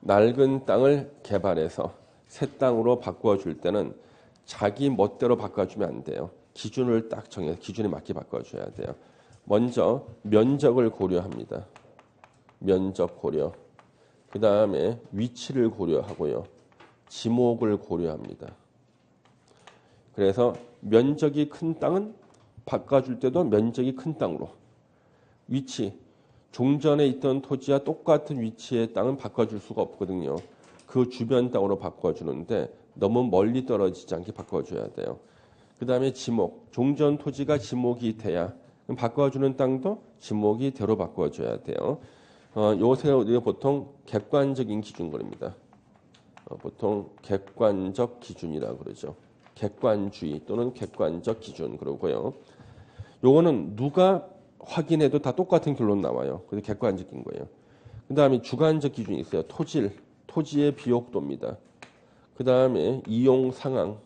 낡은 땅을 개발해서 새 땅으로 바꿔줄 때는 자기 멋대로 바꿔주면 안 돼요. 기준을 딱 정해서 기준에 맞게 바꿔줘야 돼요. 먼저 면적을 고려합니다. 면적 고려. 그 다음에 위치를 고려하고요. 지목을 고려합니다. 그래서 면적이 큰 땅은 바꿔줄 때도 면적이 큰 땅으로. 위치. 종전에 있던 토지와 똑같은 위치의 땅은 바꿔줄 수가 없거든요. 그 주변 땅으로 바꿔주는데 너무 멀리 떨어지지 않게 바꿔줘야 돼요. 그 다음에 지목. 종전 토지가 지목이 돼야 바꿔주는 땅도 지목이 대로 바꿔줘야 돼요. 요새 우리가 보통 객관적인 기준 그럽니다. 보통 객관적 기준이라고 그러죠. 객관주의 또는 객관적 기준 그러고요. 요거는 누가 확인해도 다 똑같은 결론 나와요. 그래서 객관적인 거예요. 그 다음에 주관적 기준이 있어요. 토지의 비옥도입니다. 그 다음에 이용 상황.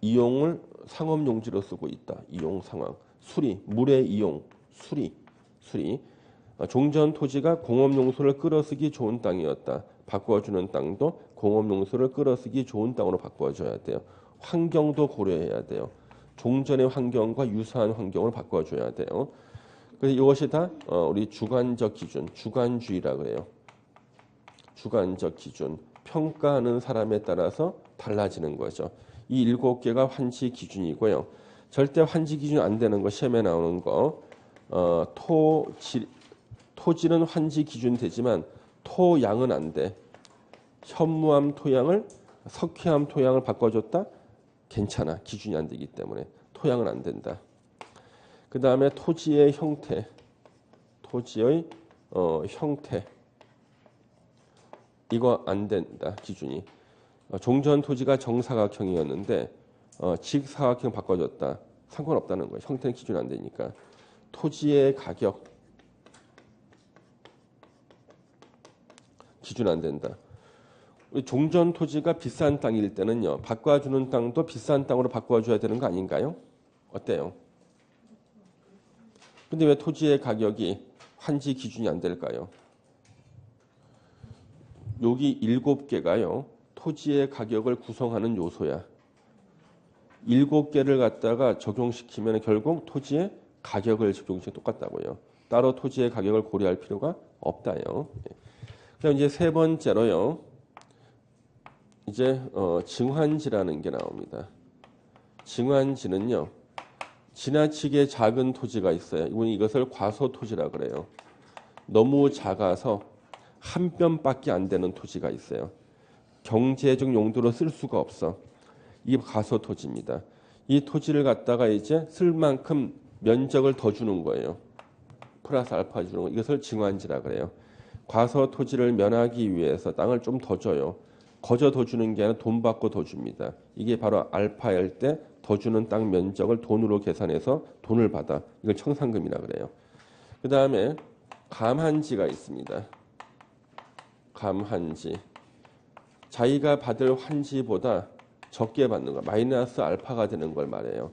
이용을 상업용지로 쓰고 있다. 이용 상황. 수리, 물의 이용, 수리. 종전 토지가 공업용소를 끌어쓰기 좋은 땅이었다. 바꿔주는 땅도 공업용소를 끌어쓰기 좋은 땅으로 바꿔줘야 돼요. 환경도 고려해야 돼요. 종전의 환경과 유사한 환경을 바꿔줘야 돼요. 그래서 이것이 다 우리 주관적 기준, 주관주의라고 해요. 주관적 기준, 평가하는 사람에 따라서 달라지는 거죠. 이 7개가 환지 기준이고요. 절대 환지 기준 안 되는 거 시험에 나오는 거 토지는 환지 기준 되지만 토양은 안 돼. 현무암 토양을 석회암 토양을 바꿔줬다? 괜찮아. 기준이 안 되기 때문에 토양은 안 된다. 그 다음에 토지의 형태. 토지의 형태. 이거 안 된다. 기준이. 종전 토지가 정사각형이었는데 직사각형 바꿔줬다. 상관없다는 거예요. 형태는 기준 안 되니까. 토지의 가격. 기준 안 된다. 종전 토지가 비싼 땅일 때는요. 바꿔주는 땅도 비싼 땅으로 바꿔줘야 되는 거 아닌가요? 어때요? 근데 왜 토지의 가격이 환지 기준이 안 될까요? 여기 7개가요. 토지의 가격을 구성하는 요소야. 7개를 갖다가 적용시키면 결국 토지의 가격을 적용시키면 똑같다고요. 따로 토지의 가격을 고려할 필요가 없다요. 그럼 이제 세 번째로요. 이제 증환지라는 게 나옵니다. 증환지는요. 지나치게 작은 토지가 있어요. 이것을 과소토지라 그래요. 너무 작아서 한 뼘밖에 안 되는 토지가 있어요. 경제적 용도로 쓸 수가 없어. 이게 과소토지입니다. 이 토지를 갖다가 이제 쓸 만큼 면적을 더 주는 거예요. 플러스 알파 주는 거. 이것을 증환지라 그래요. 과소토지를 면하기 위해서 땅을 좀 더 줘요. 거저 더 주는 게 아니라 돈 받고 더 줍니다. 이게 바로 알파일 때 더 주는 땅 면적을 돈으로 계산해서 돈을 받아. 이걸 청산금이라 그래요. 그 다음에 감한지가 있습니다. 감한지. 자기가 받을 환지보다 적게 받는 거. 마이너스 알파가 되는 걸 말해요.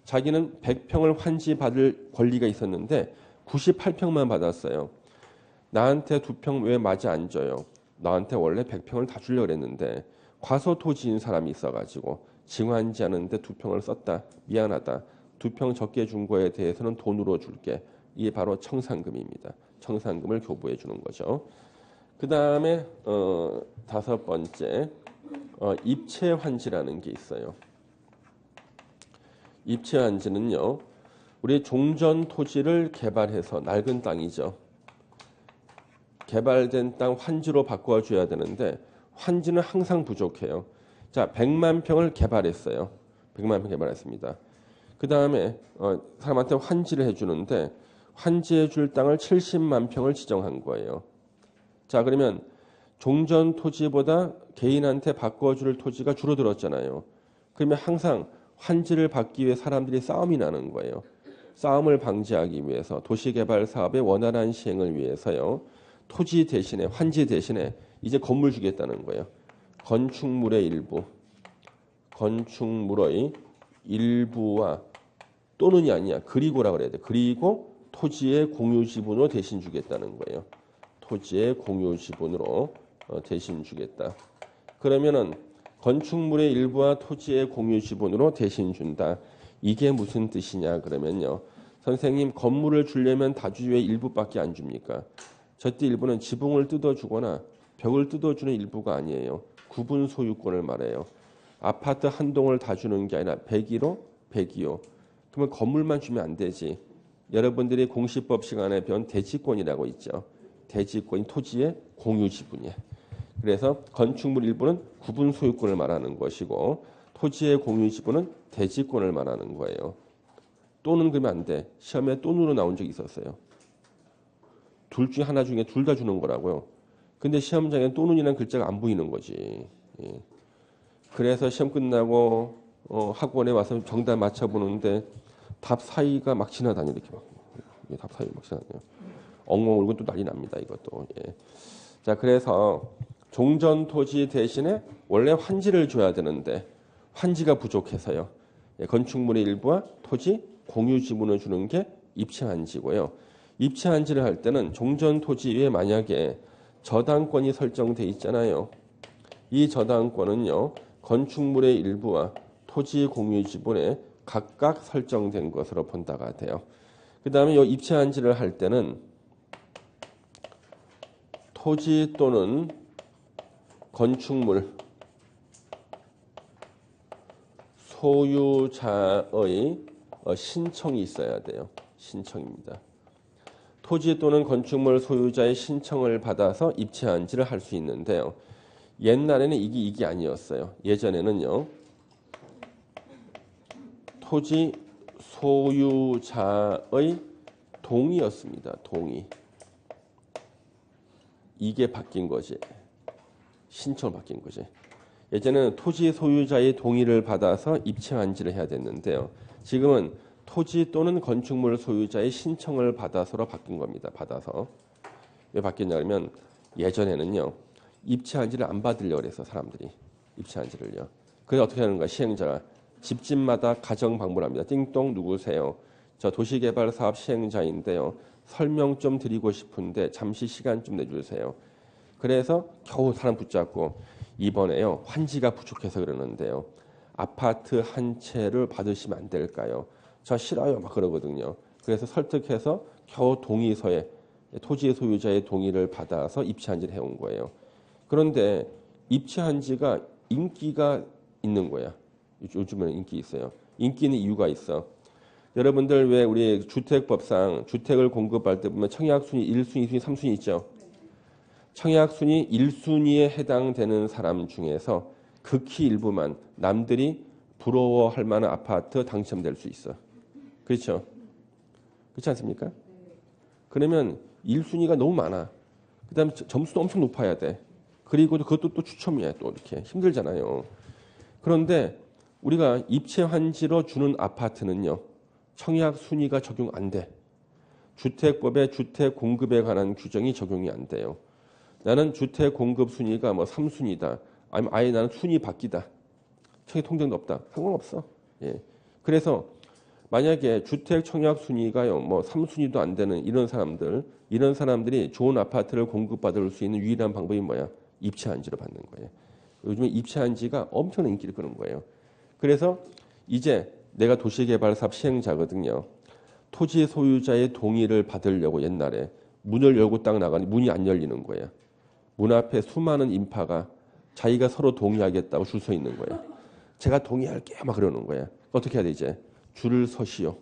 자기는 100평을 환지 받을 권리가 있었는데 98평만 받았어요. 나한테 2평 왜 마저 안 줘요? 나한테 원래 100평을 다 주려고 그랬는데 과소토지인 사람이 있어가지고 증환지 않은데 2평을 썼다. 미안하다. 2평 적게 준 거에 대해서는 돈으로 줄게. 이게 바로 청산금입니다. 청산금을 교부해 주는 거죠. 그 다음에 5번째 입체환지라는 게 있어요. 입체환지는요. 우리 종전 토지를 개발해서 낡은 땅이죠. 개발된 땅 환지로 바꿔줘야 되는데 환지는 항상 부족해요. 자, 100만 평을 개발했어요. 100만 평 개발했습니다. 그 다음에 사람한테 환지를 해주는데 환지해줄 땅을 70만 평을 지정한 거예요. 자, 그러면 종전 토지보다 개인한테 바꿔줄 토지가 줄어들었잖아요. 그러면 항상 환지를 받기 위해 사람들이 싸움이 나는 거예요. 싸움을 방지하기 위해서 도시개발 사업의 원활한 시행을 위해서요. 토지 대신에 환지 대신에 이제 건물 주겠다는 거예요. 건축물의 일부와 또는이 아니야. 그리고라 그래야 돼. 그리고 토지의 공유 지분으로 대신 주겠다는 거예요. 토지의 공유 지분으로 대신 주겠다. 그러면은 건축물의 일부와 토지의 공유 지분으로 대신 준다. 이게 무슨 뜻이냐 그러면요. 선생님 건물을 주려면 다주의 일부밖에 안 줍니까? 저때 일부는 지붕을 뜯어주거나 벽을 뜯어주는 일부가 아니에요. 구분 소유권을 말해요. 아파트 한 동을 다 주는 게 아니라 100이로 100이요. 그러면 건물만 주면 안 되지. 여러분들이 공시법 시간에 배운 대지권이라고 있죠. 대지권이 토지의 공유 지분이야. 그래서 건축물 일부는 구분 소유권을 말하는 것이고 토지의 공유 지분은 대지권을 말하는 거예요. 또는 그러면 안 돼. 시험에 또는으로 나온 적이 있었어요. 둘 중에 하나 중에 둘 다 주는 거라고요. 근데 시험장에 또는이라는 글자가 안 보이는 거지. 예. 그래서 시험 끝나고 학원에 와서 정답 맞춰보는데 답 사이가 막 지나다녀 이렇게 막. 답 사이 막 지나다녀. 엉엉 울고 또 난리 납니다. 이것도. 예. 자, 그래서 종전 토지 대신에 원래 환지를 줘야 되는데 환지가 부족해서요. 예, 건축물의 일부와 토지 공유 지분을 주는 게 입체환지고요. 입체환지를 할 때는 종전 토지 위에 만약에 저당권이 설정돼 있잖아요. 이 저당권은요. 건축물의 일부와 토지 공유 지분에 각각 설정된 것으로 본다가 돼요. 그 다음에 이 입체환지를 할 때는 토지 또는 건축물 소유자의 신청이 있어야 돼요. 신청입니다. 토지 또는 건축물 소유자의 신청을 받아서 입체환지를 할 수 있는데요. 옛날에는 이게 아니었어요. 예전에는요. 토지 소유자의 동의였습니다. 동의. 이게 바뀐 거지. 신청을 바뀐 거지. 예전에는 토지 소유자의 동의를 받아서 입체환지를 해야 됐는데요. 지금은 토지 또는 건축물 소유자의 신청을 받아서로 바뀐 겁니다. 받아서. 왜 바뀌었냐 그러면 예전에는요. 입체환지를 안 받으려고 그래서 사람들이. 입체환지를요. 그래서 어떻게 하는가 시행자가 집집마다 가정 방문합니다. 띵동 누구세요? 저 도시개발사업 시행자인데요. 설명 좀 드리고 싶은데 잠시 시간 좀 내주세요. 그래서 겨우 사람 붙잡고 이번에요. 환지가 부족해서 그러는데요. 아파트 한 채를 받으시면 안 될까요? 저 싫어요. 막 그러거든요. 그래서 설득해서 겨우 동의서에 토지 소유자의 동의를 받아서 입체환지를 해온 거예요. 그런데 입체환지가 인기가 있는 거야. 요즘에는 인기 있어요. 인기 있는 이유가 있어. 여러분들 왜 우리 주택법상 주택을 공급할 때 보면 청약순위 1순위, 2순위, 3순위 있죠? 청약순위 1순위에 해당되는 사람 중에서 극히 일부만 남들이 부러워할 만한 아파트 당첨될 수 있어. 그렇죠? 그렇지 않습니까? 그러면 1순위가 너무 많아. 그 다음에 점수도 엄청 높아야 돼. 그리고 그것도 또 추첨이야. 또 이렇게 힘들잖아요. 그런데 우리가 입체환지로 주는 아파트는요. 청약 순위가 적용 안 돼. 주택법의 주택 공급에 관한 규정이 적용이 안 돼요. 나는 주택 공급 순위가 뭐 3순위다. 아니면 아예 나는 순위 바뀌다. 청약 통장도 없다. 상관없어. 예. 그래서 만약에 주택 청약 순위가요. 뭐 3순위도 안 되는 이런 사람들이 좋은 아파트를 공급받을 수 있는 유일한 방법이 뭐야? 입체환지로 받는 거예요. 요즘에 입체환지가 엄청난 인기를 끄는 거예요. 그래서 이제 내가 도시개발사업 시행자거든요. 토지 소유자의 동의를 받으려고 옛날에 문을 열고 딱 나가니 문이 안 열리는 거야. 문 앞에 수많은 인파가 자기가 서로 동의하겠다고 줄 서 있는 거야. 제가 동의할게요 막 그러는 거야. 어떻게 해야 돼 이제? 줄을 서시오.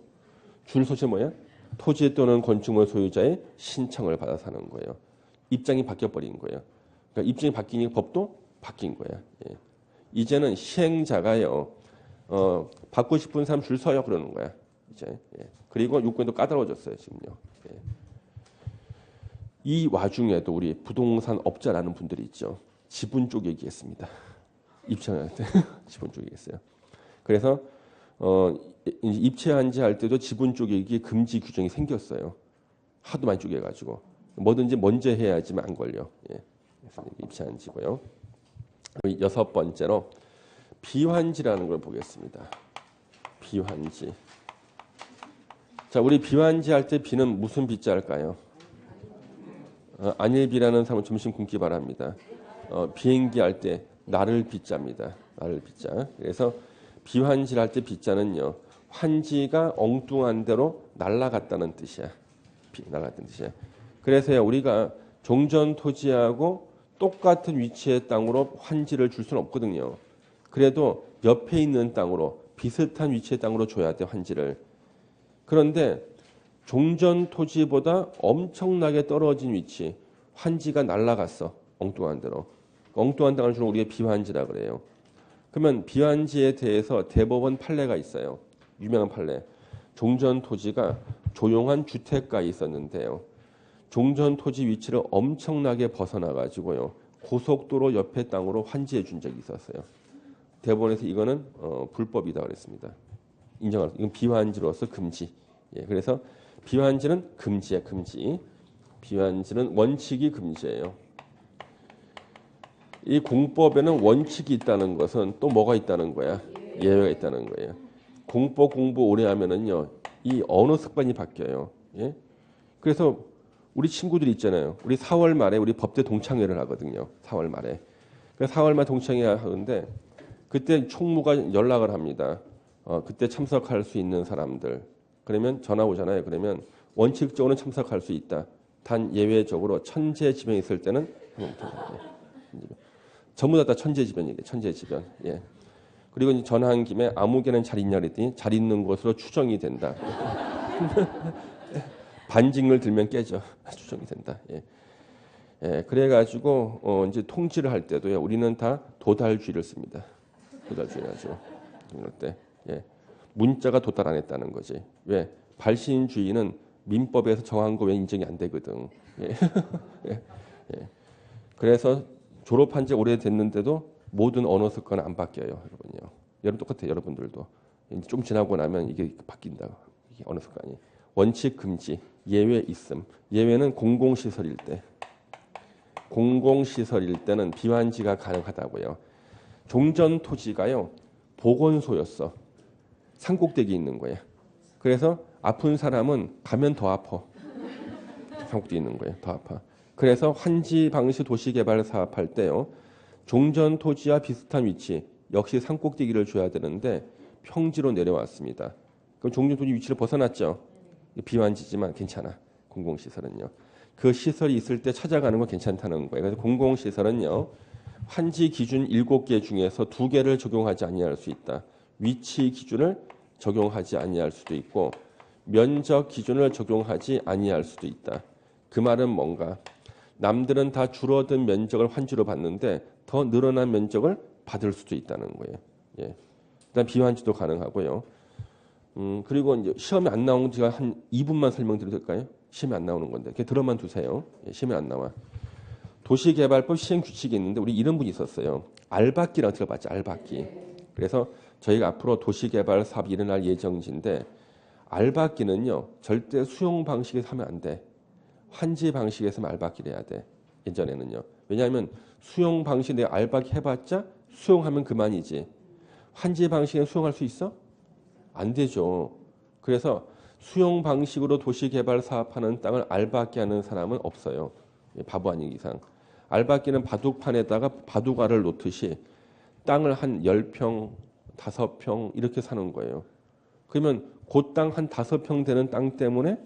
줄 서시 뭐야? 토지 또는 건축물 소유자의 신청을 받아서 하는 거예요. 입장이 바뀌어버린 거예요. 그러니까 입장이 바뀌니까 법도 바뀐 거야. 예. 이제는 시행자가요. 받고 싶은 사람 줄 서요 그러는 거야. 이제 예. 그리고 요건도 까다로워졌어요 지금요. 예. 이 와중에도 우리 부동산 업자라는 분들이 있죠. 지분 쪼개기 했습니다. 입찰할 때 지분 쪼개기 했어요. 그래서 입체한지 할 때도 지분 쪼개기 금지 규정이 생겼어요. 하도 많이 쪼개가지고 뭐든지 먼저 해야지만 안 걸려. 예. 그래서 입체한지고요. 여섯 번째로 비환지라는 걸 보겠습니다. 비환지. 자, 우리 비환지 할 때 비는 무슨 비자일까요? 안일비라는 사람은 점심 굶기 바랍니다. 비행기 할 때 나를 비자입니다. 나를 비자. 그래서 비환지를 할 때 비자는요. 환지가 엉뚱한 대로 날아갔다는 뜻이야. 날아갔다는 뜻이야. 그래서 우리가 종전 토지하고 똑같은 위치의 땅으로 환지를 줄 수는 없거든요. 그래도 옆에 있는 땅으로 비슷한 위치의 땅으로 줘야 돼, 환지를. 그런데 종전 토지보다 엄청나게 떨어진 위치, 환지가 날아갔어. 엉뚱한 대로. 엉뚱한 땅을 주로 우리가 비환지라 그래요. 그러면 비환지에 대해서 대법원 판례가 있어요. 유명한 판례. 종전 토지가 조용한 주택가에 있었는데요. 종전 토지 위치를 엄청나게 벗어나 가지고요. 고속도로 옆에 땅으로 환지해 준 적이 있었어요. 대법원에서 이거는 불법이다 그랬습니다. 인정할. 이건 비환지로서 금지. 예, 그래서 비환지는 금지야, 금지. 비환지는 원칙이 금지예요. 이 공법에는 원칙이 있다는 것은 또 뭐가 있다는 거야? 예외가 있다는 거예요. 공법 공부 오래 하면은요, 이 언어 습관이 바뀌어요. 예? 그래서 우리 친구들이 있잖아요. 우리 4월 말에 우리 법대 동창회를 하거든요. 4월 말에. 그래서 4월 말 동창회 하는데 그때 총무가 연락을 합니다. 그때 참석할 수 있는 사람들. 그러면 전화 오잖아요. 그러면 원칙적으로는 참석할 수 있다. 단 예외적으로 천재지변이 있을 때는 전부 다 천재지변이에요. 천재지변. 예. 그리고 이제 전화한 김에 아무개는 잘 있냐 그랬더니 잘 있는 것으로 추정이 된다. 반징을 들면 깨져. 추정이 된다. 예. 예. 그래가지고 이제 통지를 할 때도요. 우리는 다 도달주의를 씁니다. 도달주의 가지고 이럴 때. 예. 문자가 도달 안 했다는 거지. 왜? 발신주의는 민법에서 정한 거 왜 인정이 안 되거든. 예. 예. 예. 그래서 졸업한 지 오래됐는데도 모든 언어 습관은 안 바뀌어요, 여러분요. 여러분 똑같아요, 여러분들도. 이제 좀 지나고 나면 이게 바뀐다. 이게 언어 습관이. 원칙 금지, 예외 있음. 예외는 공공시설일 때. 공공시설일 때는 비환지가 가능하다고요. 종전 토지가요, 보건소였어. 산꼭대기 있는 거예요. 그래서 아픈 사람은 가면 더 아파. 산꼭대기 있는 거예요, 더 아파. 그래서 환지 방식 도시개발 사업할 때요. 종전 토지와 비슷한 위치, 역시 산꼭대기를 줘야 되는데 평지로 내려왔습니다. 그럼 종전 토지 위치를 벗어났죠. 비환지지만 괜찮아. 공공시설은요. 그 시설이 있을 때 찾아가는 건 괜찮다는 거예요. 그래서 공공시설은요. 환지 기준 7개 중에서 2개를 적용하지 아니할 수 있다. 위치 기준을 적용하지 아니할 수도 있고 면적 기준을 적용하지 아니할 수도 있다. 그 말은 뭔가? 남들은 다 줄어든 면적을 환지로 받는데 더 늘어난 면적을 받을 수도 있다는 거예요. 예. 일단 비환지도 가능하고요. 그리고 이제 시험에 안 나온 지가 한 2분만 설명드려도 될까요? 시험에 안 나오는 건데. 그냥 들어만 두세요. 예, 시험에 안 나와. 도시개발법 시행 규칙이 있는데 우리 이런 분이 있었어요. 알박기라고 들어봤죠. 알박기. 그래서 저희가 앞으로 도시개발 사업이 일어날 예정지인데 알박기는요. 절대 수용 방식에서 하면 안 돼. 환지 방식에서 알박기를 해야 돼. 예전에는요. 왜냐하면 수용 방식 내가 알박기 해봤자 수용하면 그만이지. 환지 방식에 수용할 수 있어? 안 되죠. 그래서 수용 방식으로 도시개발 사업하는 땅을 알박기 하는 사람은 없어요. 바보 아닌 이상. 알박기는 바둑판에다가 바둑알을 놓듯이 땅을 한 10평, 5평 이렇게 사는 거예요. 그러면 그 땅 한 5평 되는 땅 때문에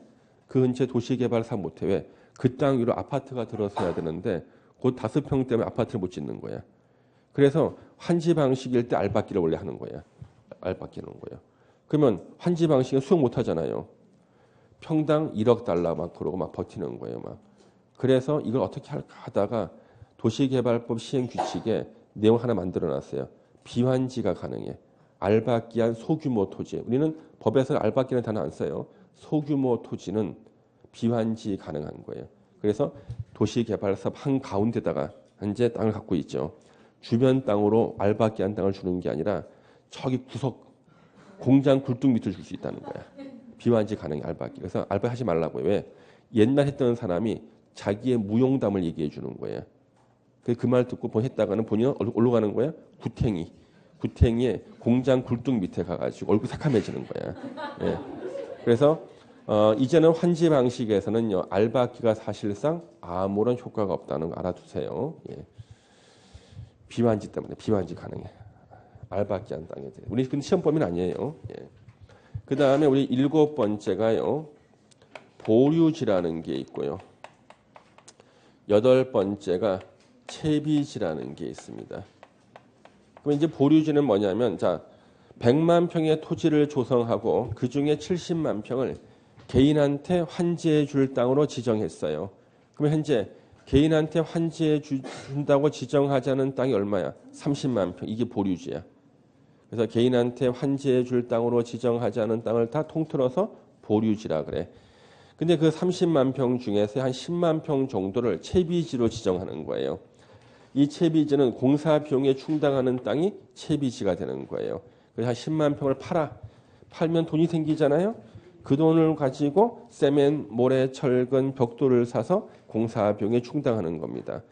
그 근처에 도시개발 사업 못해. 왜? 그 땅 위로 아파트가 들어서야 되는데 그 5평 때문에 아파트를 못 짓는 거야. 그래서 환지 방식일 때 알박기를 원래 하는 거야. 알박기 하는 거예요. 그러면 환지 방식은 수용 못 하잖아요. 평당 1억 달러 막 그러고 막 버티는 거예요. 막. 그래서 이걸 어떻게 할까 하다가 도시개발법 시행 규칙에 내용 하나 만들어 놨어요. 비환지가 가능해. 알박기한 소규모 토지. 우리는 법에서 알박기는 단어 안 써요. 소규모 토지는 비환지 가능한 거예요. 그래서 도시개발사업 한 가운데다가 현재 땅을 갖고 있죠. 주변 땅으로 알박기한 땅을 주는 게 아니라 저기 공장 굴뚝 밑을 줄 수 있다는 거야. 비완지 가능해 알바하기. 그래서 알바하지 말라고요. 왜? 옛날 했던 사람이 자기의 무용담을 얘기해 주는 거예요. 그 말 듣고 했다가는 본인은 어디로 가는 거야? 구탱이의 공장 굴뚝 밑에 가가지고 얼굴 새카매지는 거야. 예. 그래서 이제는 환지 방식에서는요 알바기가 사실상 아무런 효과가 없다는 거 알아두세요. 예. 비완지 때문에 비완지 가능해. 알바기 한 땅에 대해. 우리 근데 시험 범위는 아니에요. 예. 그 다음에 우리 7번째가요 보류지라는 게 있고요. 8번째가 채비지라는 게 있습니다. 그럼 이제 보류지는 뭐냐면 자 100만 평의 토지를 조성하고 그 중에 70만 평을 개인한테 환지해 줄 땅으로 지정했어요. 그럼 현재 개인한테 환지해 준다고 지정하자는 땅이 얼마야? 30만 평. 이게 보류지야. 그래서 개인한테 환지해 줄 땅으로 지정하자는 땅을 다 통틀어서 보류지라 그래. 근데 그 30만 평 중에서 한 10만 평 정도를 채비지로 지정하는 거예요. 이 채비지는 공사 비용에 충당하는 땅이 채비지가 되는 거예요. 그래서 한 10만 평을 팔면 돈이 생기잖아요. 그 돈을 가지고 세멘, 모래, 철근, 벽돌을 사서 공사 비용에 충당하는 겁니다.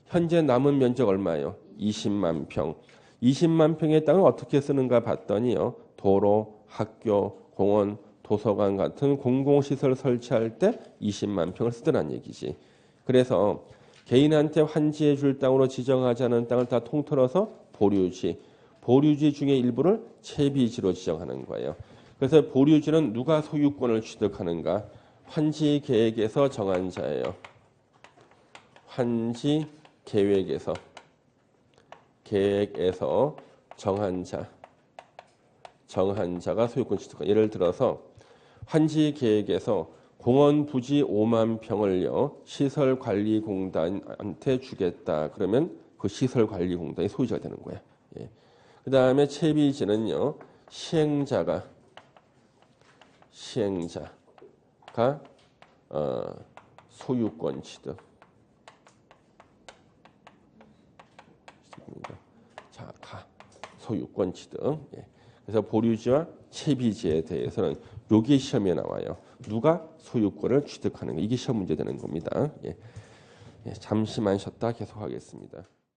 현재 남은 면적 얼마예요? 20만 평. 20만 평의 땅을 어떻게 쓰는가 봤더니요. 도로, 학교, 공원, 도서관 같은 공공시설 설치할 때 20만 평을 쓰더란 얘기지. 그래서 개인한테 환지해 줄 땅으로 지정하자는 땅을 다 통틀어서 보류지. 보류지 중에 일부를 채비지로 지정하는 거예요. 그래서 보류지는 누가 소유권을 취득하는가? 환지 계획에서 정한 자예요. 환지 계획에서 정한 자가 소유권 취득한. 예를 들어서 환지 계획에서 공원 부지 5만 평을요 시설관리공단한테 주겠다. 그러면 그 시설관리공단이 소유자가 되는 거야. 예. 그 다음에 채비지는요 시행자가 소유권 취득. 자, 소유권 취득. 예. 그래서 보류지와 채비지에 대해서는 여기 시험에 나와요. 누가 소유권을 취득하는 거. 이게 시험 문제 되는 겁니다. 예. 예, 잠시만 쉬었다 계속하겠습니다.